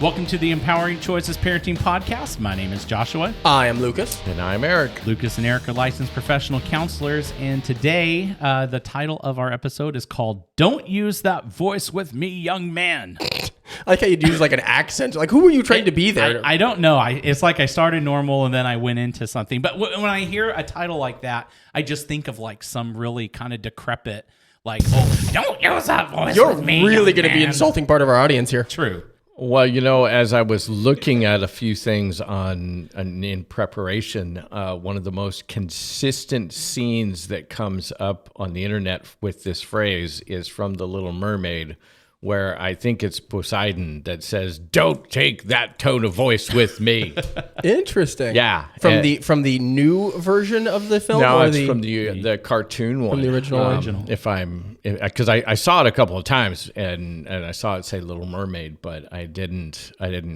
Welcome to the Empowering Choices Parenting Podcast. My name is Joshua. I am Lucas. And I'm Eric. Lucas and Erik are licensed professional counselors, and today the title of our episode is called Don't Use That Voice With Me, Young Man. I like how you'd use like an accent. Like, who were you trying to be there? I don't know. It's like I started normal and then I went into something. But when I hear a title like that, I just think of like some really kind of decrepit, like, oh, don't use that voice with me. You're really going to be insulting part of our audience here. True. Well, you know, as I was looking at a few things in preparation, one of the most consistent scenes that comes up on the internet with this phrase is from The Little Mermaid, where I think it's Poseidon that says, "Don't take that tone of voice with me." Interesting. Yeah. From the new version of the film? No, or it's from the cartoon one. From the original. Because I saw it a couple of times and I saw it say Little Mermaid, but I didn't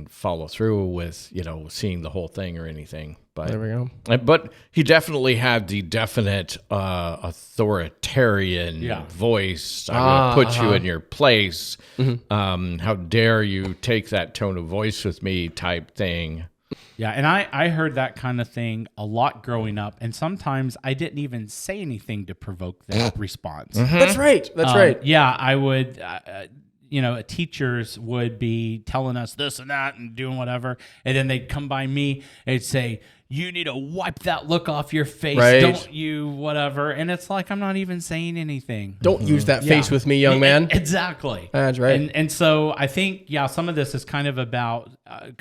follow through with, seeing the whole thing or anything. But there we go. But he definitely had the definite authoritarian voice. I'm going to put you in your place. Mm-hmm. How dare you take that tone of voice with me type thing. Yeah, and I heard that kind of thing a lot growing up, and sometimes I didn't even say anything to provoke that response. Mm-hmm. That's right. That's right. Yeah, I would, teachers would be telling us this and that and doing whatever, and then they'd come by me and say, "You need to wipe that look off your face, right. Don't you, whatever." And it's like, I'm not even saying anything. Don't use that face with me, young man. Exactly. That's right. And so I think, some of this is kind of about,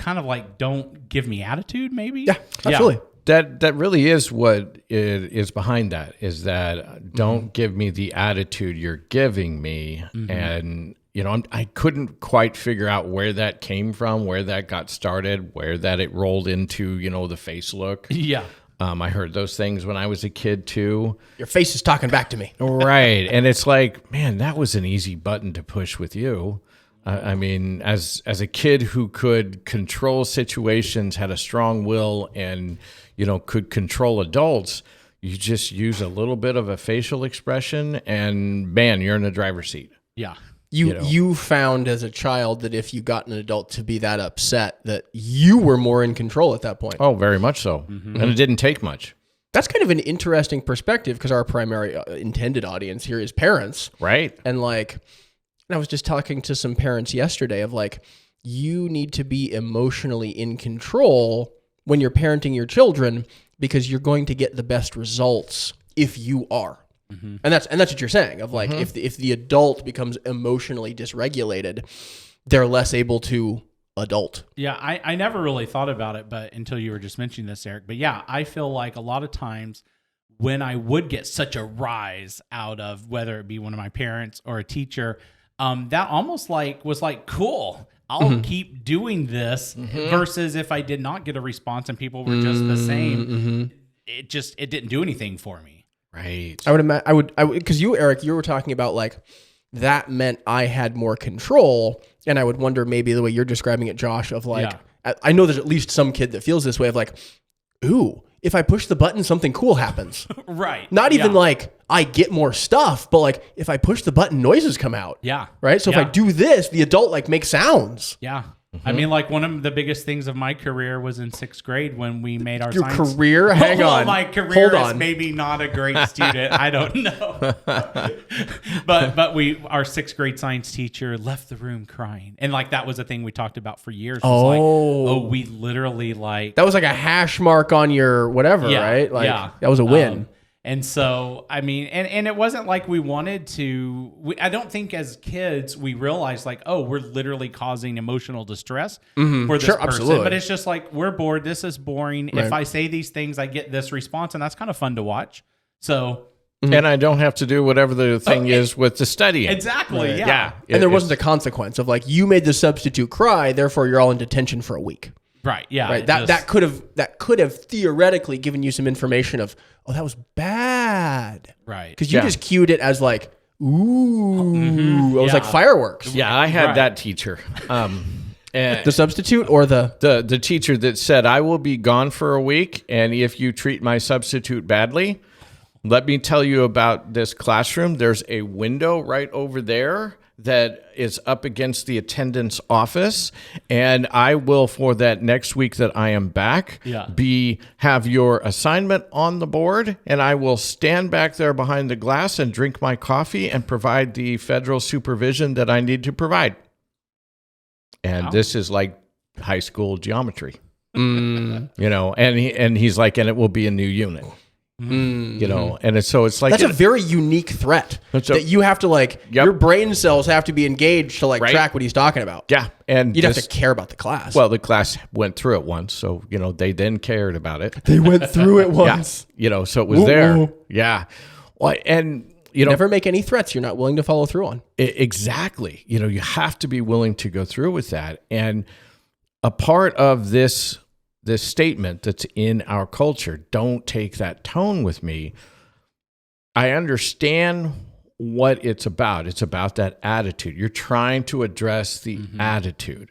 like, don't give me attitude, maybe? Yeah, absolutely. That really is what is behind that, is that don't give me the attitude you're giving me. Mm-hmm. And, I couldn't quite figure out where that came from, where that got started, where that it rolled into, the face look. Yeah. I heard those things when I was a kid too. Your face is talking back to me. Right. And it's like, man, that was an easy button to push with you. I mean, as a kid who could control situations, had a strong will, and, could control adults, you just use a little bit of a facial expression and, man, you're in the driver's seat. Yeah. You found as a child that if you got an adult to be that upset, that you were more in control at that point. Oh, very much so. Mm-hmm. And it didn't take much. That's kind of an interesting perspective because our primary intended audience here is parents. Right. And I was just talking to some parents yesterday of you need to be emotionally in control when you're parenting your children because you're going to get the best results if you are. Mm-hmm. And that's what you're saying of mm-hmm. if the adult becomes emotionally dysregulated, they're less able to adult. Yeah, I never really thought about it, but until you were just mentioning this, Eric. But yeah, I feel like a lot of times when I would get such a rise out of whether it be one of my parents or a teacher, that almost was cool. I'll mm-hmm. keep doing this mm-hmm. versus if I did not get a response and people were just the same, mm-hmm. it didn't do anything for me. Right. I would, because you, Eric, you were talking about that meant I had more control. And I would wonder maybe the way you're describing it, Josh, of I know there's at least some kid that feels this way of ooh, if I push the button, something cool happens. Right. Not even I get more stuff, but if I push the button, noises come out. Yeah. Right. So if I do this, the adult makes sounds. Yeah. Mm-hmm. I mean, one of the biggest things of my career was in 6th grade when we made our Your science. career? Hang on. My career is maybe not a great student. I don't know. but our 6th grade science teacher left the room crying. And that was a thing we talked about for years. We literally that was a hash mark on your whatever, right? That was a win. And so, I mean, and it wasn't like we wanted to, I don't think as kids we realized we're literally causing emotional distress mm-hmm. for this person. Absolutely. But it's just we're bored. This is boring. Right. If I say these things, I get this response, and that's kind of fun to watch. So. Mm-hmm. And I don't have to do whatever the thing is with the studying. Exactly. Right. Yeah. And there wasn't a consequence of you made the substitute cry, therefore you're all in detention for a week. Right. Yeah. Right. That could have theoretically given you some information of, oh, that was bad. Right. Because you just cued it as ooh. Mm-hmm. It was like fireworks. Yeah, I had that teacher. The substitute or the teacher that said, "I will be gone for a week, and if you treat my substitute badly, let me tell you about this classroom. There's a window right over there that is up against the attendance office, and I will, for that next week that I am back, have your assignment on the board, and I will stand back there behind the glass and drink my coffee and provide the federal supervision that I need to provide. And this is like high school geometry, you know, and he's like, and it will be a new unit. You know, and it's like that's a very unique threat that you have to like. Your brain cells have to be engaged to like track what he's talking about. Yeah, and you'd have to care about the class. Well, the class went through it once, so you know they then cared about it. They went through it once. Yeah, you know, so it was there. Yeah, well, and you know, never make any threats you're not willing to follow through on. Exactly. You know, you have to be willing to go through with that, and a part of this statement that's in our culture, don't take that tone with me. I understand what it's about. It's about that attitude. You're trying to address the attitude.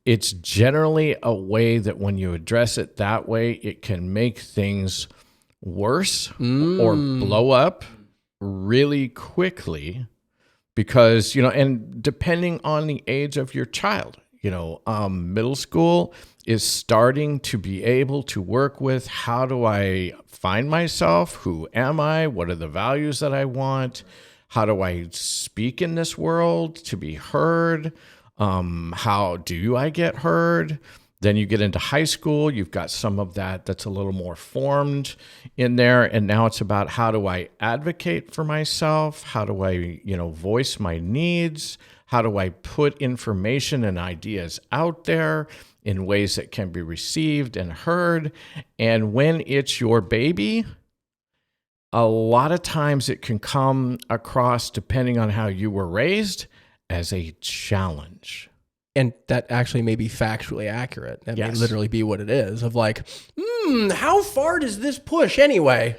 It's generally a way that when you address it that way, it can make things worse or blow up really quickly because, you know, and depending on the age of your child, you know, middle school is starting to be able to work with how do I find myself? Who am I? What are the values that I want? How do I speak in this world to be heard? How do I get heard? Then you get into high school, you've got some of that's a little more formed in there. And now it's about how do I advocate for myself? How do I, you know, voice my needs? How do I put information and ideas out there in ways that can be received and heard? And when it's your baby, a lot of times it can come across, depending on how you were raised, as a challenge. And that actually may be factually accurate. That may literally be what it is, of like, how far does this push anyway?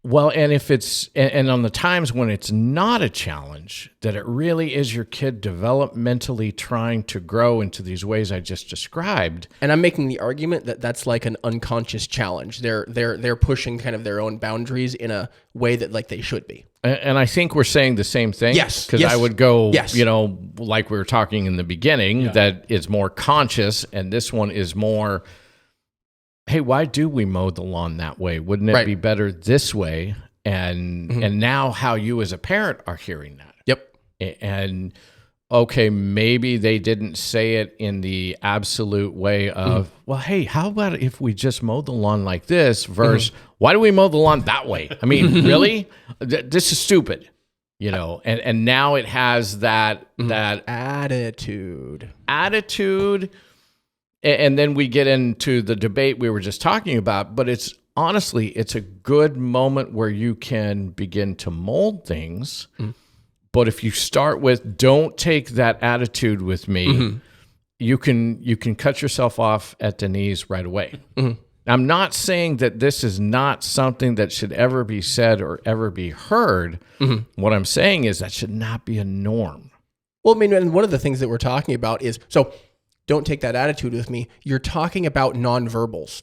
Well, and if it's, and on the times when it's not a challenge, that it really is your kid developmentally trying to grow into these ways I just described. And I'm making the argument that that's like an unconscious challenge. They're pushing kind of their own boundaries in a way that like they should be. And I think we're saying the same thing. Yes. Because I would go, you know, like we were talking in the beginning, that is more conscious, and this one is more, hey, why do we mow the lawn that way? Wouldn't it be better this way? And now how you as a parent are hearing that. Yep. And okay, maybe they didn't say it in the absolute way of, well, hey, how about if we just mow the lawn like this versus why do we mow the lawn that way? I mean, really? This is stupid. You know, and now it has that attitude. And then we get into the debate we were just talking about, but it's honestly, it's a good moment where you can begin to mold things. But if you start with, don't take that attitude with me, you can cut yourself off at the knees right away. I'm not saying that this is not something that should ever be said or ever be heard. What I'm saying is that should not be a norm. Well, I mean, and one of the things that we're talking about is, so don't take that attitude with me. You're talking about nonverbals.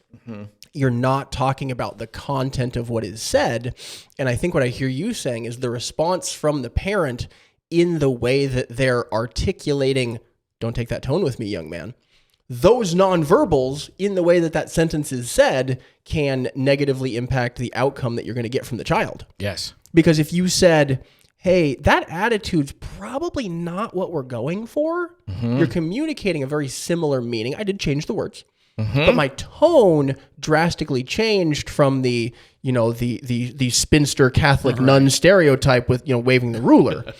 You're not talking about the content of what is said. And I think what I hear you saying is the response from the parent in the way that they're articulating, don't take that tone with me, young man. Those nonverbals in the way that that sentence is said can negatively impact the outcome that you're going to get from the child. Yes. Because if you said, hey, that attitude's probably not what we're going for, you're communicating a very similar meaning. I did change the words, but my tone drastically changed from the, you know, the spinster Catholic nun stereotype with, you know, waving the ruler.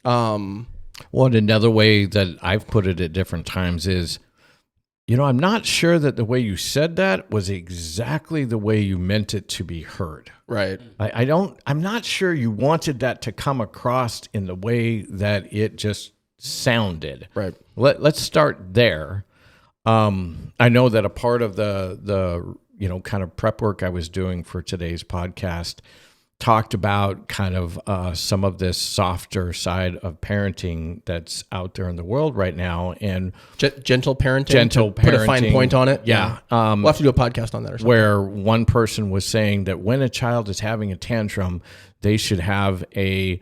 Well, another way that I've put it at different times is, you know, I'm not sure that the way you said that was exactly the way you meant it to be heard. Right. I'm not sure you wanted that to come across in the way that it just sounded. Right. Let's start there. I know that a part of the you know, kind of prep work I was doing for today's podcast talked about kind of some of this softer side of parenting that's out there in the world right now, and gentle parenting. Put a fine point on it. Yeah, we'll have to do a podcast on that or something. Where one person was saying that when a child is having a tantrum, they should have a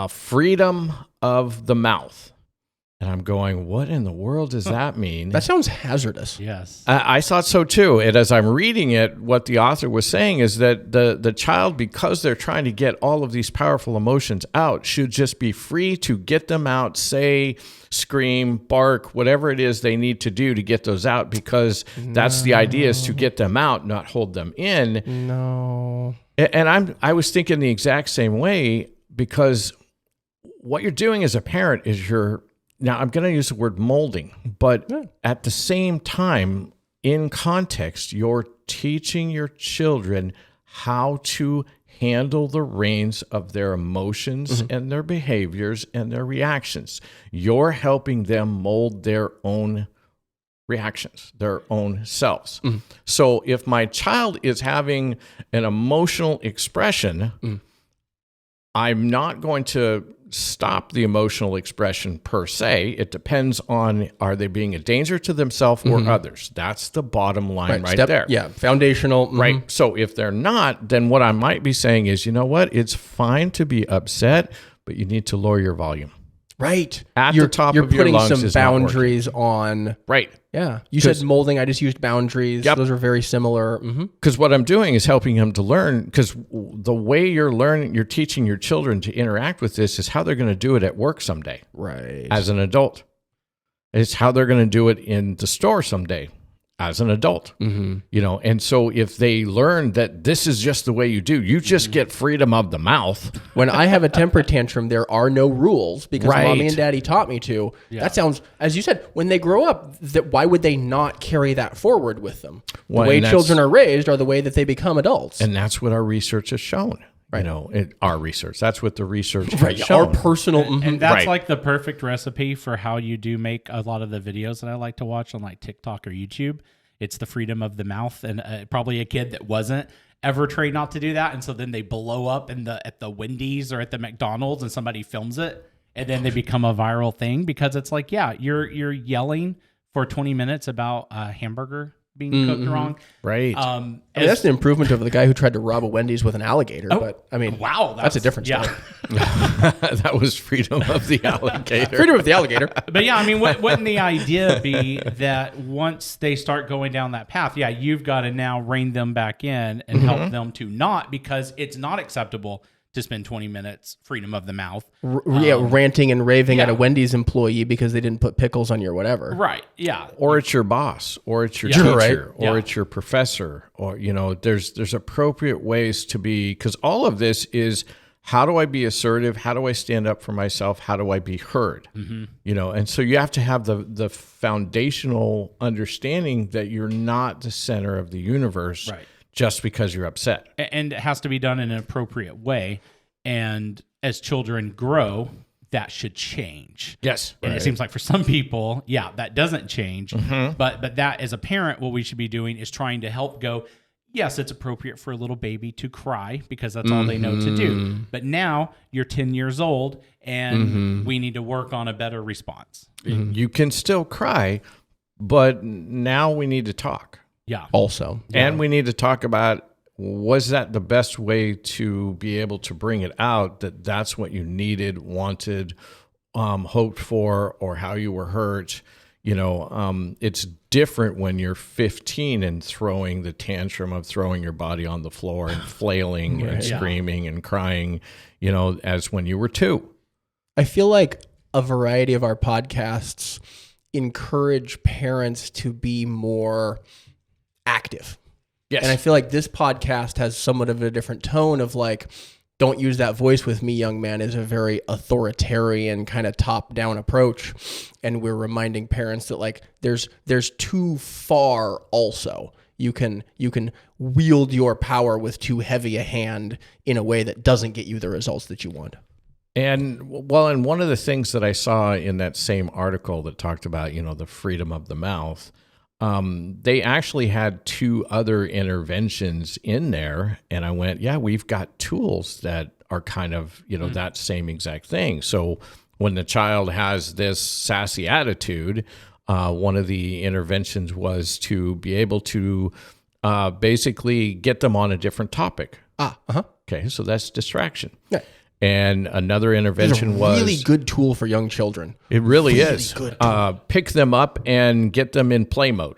freedom of the mouth. And I'm going, what in the world does that mean? That sounds hazardous. Yes. I thought so too. And as I'm reading it, what the author was saying is that the child, because they're trying to get all of these powerful emotions out, should just be free to get them out, say, scream, bark, whatever it is they need to do to get those out, because that's the idea, is to get them out, not hold them in. No. And I was thinking the exact same way, because what you're doing as a parent is now I'm going to use the word molding, but at the same time, in context, you're teaching your children how to handle the reins of their emotions and their behaviors and their reactions. You're helping them mold their own reactions, their own selves. So if my child is having an emotional expression, I'm not going to stop the emotional expression per se. It depends on, are they being a danger to themselves or others? That's the bottom line right there. Yeah, foundational. Right. So if they're not, then what I might be saying is, you know what? It's fine to be upset, but you need to lower your volume. Right. At the top of your lungs. You're putting some is not working. boundaries on. Right. Yeah. You said molding. I just used boundaries. Yep. Those are very similar. Because what I'm doing is helping them to learn, because the way you're teaching your children to interact with this is how they're going to do it at work someday. Right. As an adult. It's how they're going to do it in the store someday as an adult. And so if they learn that this is just the way you do, you just get freedom of the mouth. When I have a temper tantrum, there are no rules because mommy and daddy taught me to. Yeah. That sounds, as you said, when they grow up, why would they not carry that forward with them? The way children are raised are the way that they become adults. And that's what our research has shown. Right. Our research. That's what the research has shown. Our personal. And that's like the perfect recipe for how you do make a lot of the videos that I like to watch on like TikTok or YouTube. It's the freedom of the mouth, and probably a kid that wasn't ever trained not to do that. And so then they blow up at the Wendy's or at the McDonald's and somebody films it, and then they become a viral thing because it's like, yeah, you're yelling for 20 minutes about a hamburger being cooked wrong. Right. That's an improvement over the guy who tried to rob a Wendy's with an alligator. But I mean, wow, that's a different story. That was freedom of the alligator. Freedom of the alligator. But yeah, I mean, wouldn't the idea be that once they start going down that path, yeah, you've got to now rein them back in and help them to not, because it's not acceptable to spend 20 minutes freedom of the mouth. Ranting and raving at a Wendy's employee because they didn't put pickles on your whatever. Right, yeah. Or it's your boss, or it's your teacher, or it's your professor, or, there's appropriate ways to be, because all of this is, how do I be assertive? How do I stand up for myself? How do I be heard? And so you have to have the foundational understanding that you're not the center of the universe. Right. Just because you're upset. And it has to be done in an appropriate way. And as children grow, that should change. Yes. And it seems like for some people, that doesn't change. But that, as a parent, what we should be doing is trying to help go, yes, it's appropriate for a little baby to cry because that's all they know to do. But now you're 10 years old and we need to work on a better response. You can still cry, but now we need to talk. Yeah. Also. And we need to talk about, was that the best way to be able to bring it out, that's what you needed, wanted, hoped for, or how you were hurt. It's different when you're 15 and throwing the tantrum of throwing your body on the floor and flailing and screaming and crying, as when you were 2. I feel like a variety of our podcasts encourage parents to be more active. Yes. And I feel like this podcast has somewhat of a different tone of like, don't use that voice with me, young man, is a very authoritarian kind of top-down approach. And we're reminding parents that like there's too far also. You can wield your power with too heavy a hand in a way that doesn't get you the results that you want. And one of the things that I saw in that same article that talked about, the freedom of the mouth, they actually had 2 other interventions in there. And I went, we've got tools that are kind of, that same exact thing. So when the child has this sassy attitude, one of the interventions was to be able to basically get them on a different topic. Okay, so that's distraction. Yeah. And another It's intervention a was really good tool for young children. it really really is. good Pick them up and get them in play mode.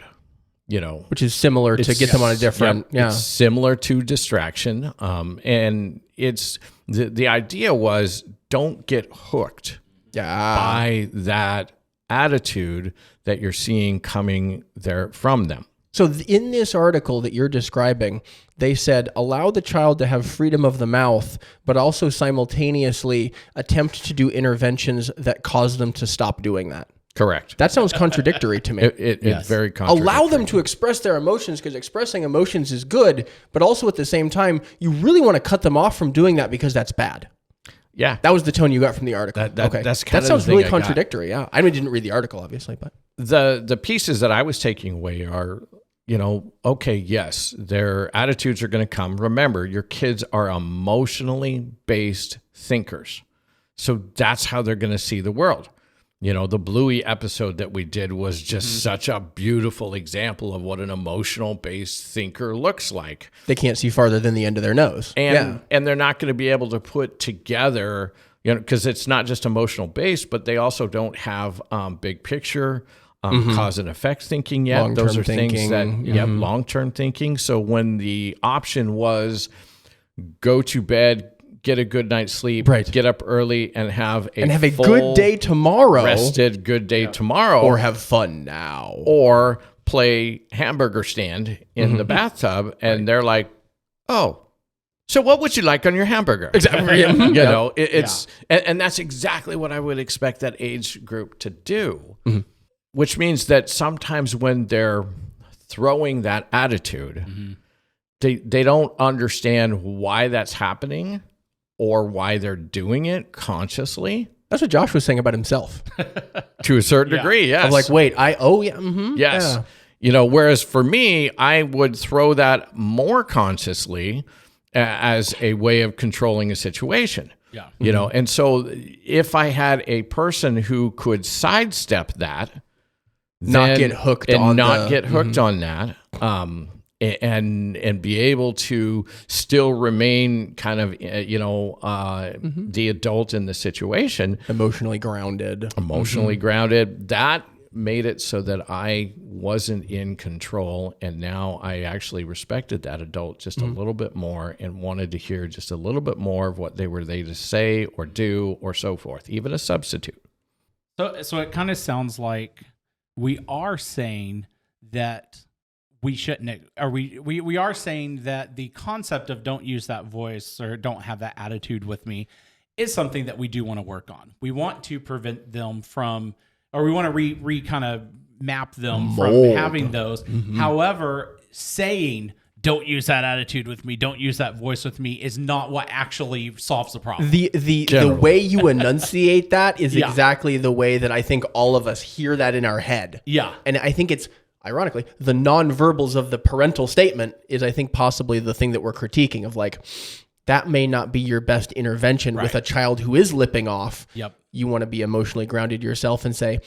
Which is similar to get them on a different. It's similar to distraction. And it's the idea was don't get hooked by that attitude that you're seeing coming there from them. So in this article that you're describing, they said, allow the child to have freedom of the mouth, but also simultaneously attempt to do interventions that cause them to stop doing that. Correct. That sounds contradictory to me. It's very contradictory. Allow them to express their emotions because expressing emotions is good, but also at the same time, you really want to cut them off from doing that because that's bad. Yeah. That was the tone you got from the article. Okay. That's kind that of sounds the thing really I got. contradictory. Yeah. I didn't read the article, obviously, but The pieces that I was taking away are, okay, yes, their attitudes are going to come. Remember, your kids are emotionally based thinkers. So that's how they're going to see the world. The Bluey episode that we did was just such a beautiful example of what an emotional based thinker looks like. they can't see farther than the end of their nose. And they're not going to be able to put together, because it's not just emotional based, but they also don't have big picture, cause and effect thinking yet. Long-term Those are thinking. things that, long-term thinking. So when the option was go to bed, get a good night's sleep, Right. get up early and have a full, good day tomorrow. rested good day tomorrow, Or have fun now. or play hamburger stand in the bathtub, and they're like, oh, so what would you like on your hamburger? Exactly. It's and that's exactly what I would expect that age group to do, which means that sometimes when they're throwing that attitude, they don't understand why that's happening or why they're doing it consciously. That's what Josh was saying about himself. To a certain degree, yes. Of like, wait, Yes. Whereas for me, I would throw that more consciously as a way of controlling a situation. Yeah. And so if I had a person who could sidestep that, Not then- get hooked and on not the- get hooked on that, and be able to still remain kind of, the adult in the situation, Emotionally grounded. grounded, that made it so that I wasn't in control. And now I actually respected that adult just a little bit more and wanted to hear just a little bit more of what they were there to say or do or so forth, even a substitute. So it kind of sounds like we are saying that we shouldn't, or we are saying that the concept of don't use that voice or don't have that attitude with me is something that we do want to work on. We want to prevent them from, or we want to kind of map them from having those. However, saying don't use that attitude with me, don't use that voice with me is not what actually solves the problem. The way you enunciate that is Yeah. exactly the way that I think all of us hear that in our head. Yeah. And I think it's, ironically, the nonverbals of the parental statement is, I think, possibly the thing that we're critiquing of like, that may not be your best intervention with a child who is lipping off. Yep. You want to be emotionally grounded yourself and say,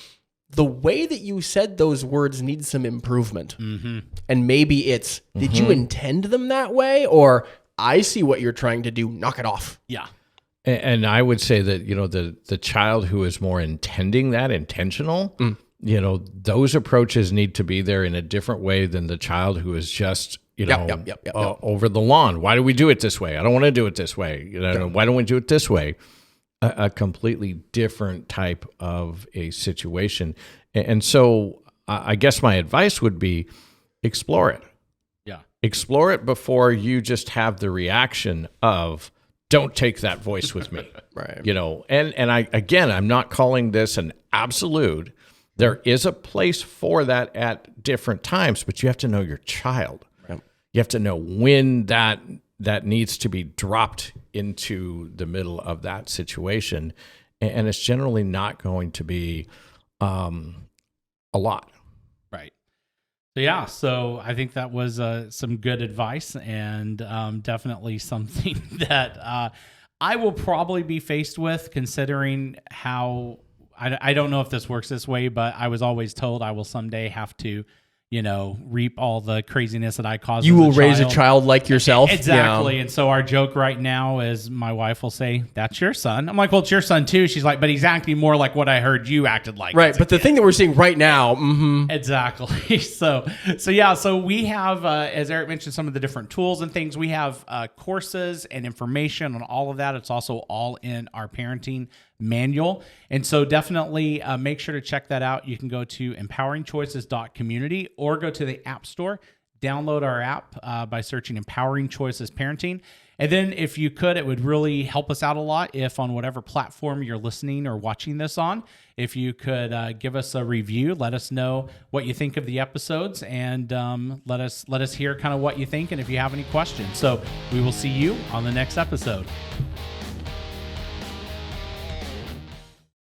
the way that you said those words needs some improvement. And maybe it's, did you intend them that way? Or I see what you're trying to do. Knock it off. Yeah. And I would say that, the child who is more intending that, intentional, those approaches need to be there in a different way than the child who is just, over the lawn. Why do we do it this way? I don't want to do it this way. Why don't we do it this way? A completely different type of a situation. And so I guess my advice would be explore it. Yeah. Explore it before you just have the reaction of, don't take that voice with me. Right. And I'm not calling this an absolute. There is a place for that at different times, but you have to know your child. Right. You have to know when that needs to be dropped into the middle of that situation. And it's generally not going to be a lot. Right. So I think that was some good advice and definitely something that I will probably be faced with, considering how I don't know if this works this way, but I was always told I will someday have to reap all the craziness that I caused. You as will raise a child like yourself. Exactly. Yeah. And so our joke right now is my wife will say, "That's your son." I'm like, "Well, it's your son too." She's like, "But he's acting more like what I heard you acted like." Right. But the thing that we're seeing right now, Exactly. So we have, as Eric mentioned, some of the different tools and things. We have courses and information on all of that. It's also all in our parenting manual. And so definitely make sure to check that out. You can go to empoweringchoices.community or go to the App Store, download our app by searching Empowering Choices Parenting. And then if you could, it would really help us out a lot if on whatever platform you're listening or watching this on, if you could give us a review, let us know what you think of the episodes, and let us hear kind of what you think and if you have any questions. So we will see you on the next episode.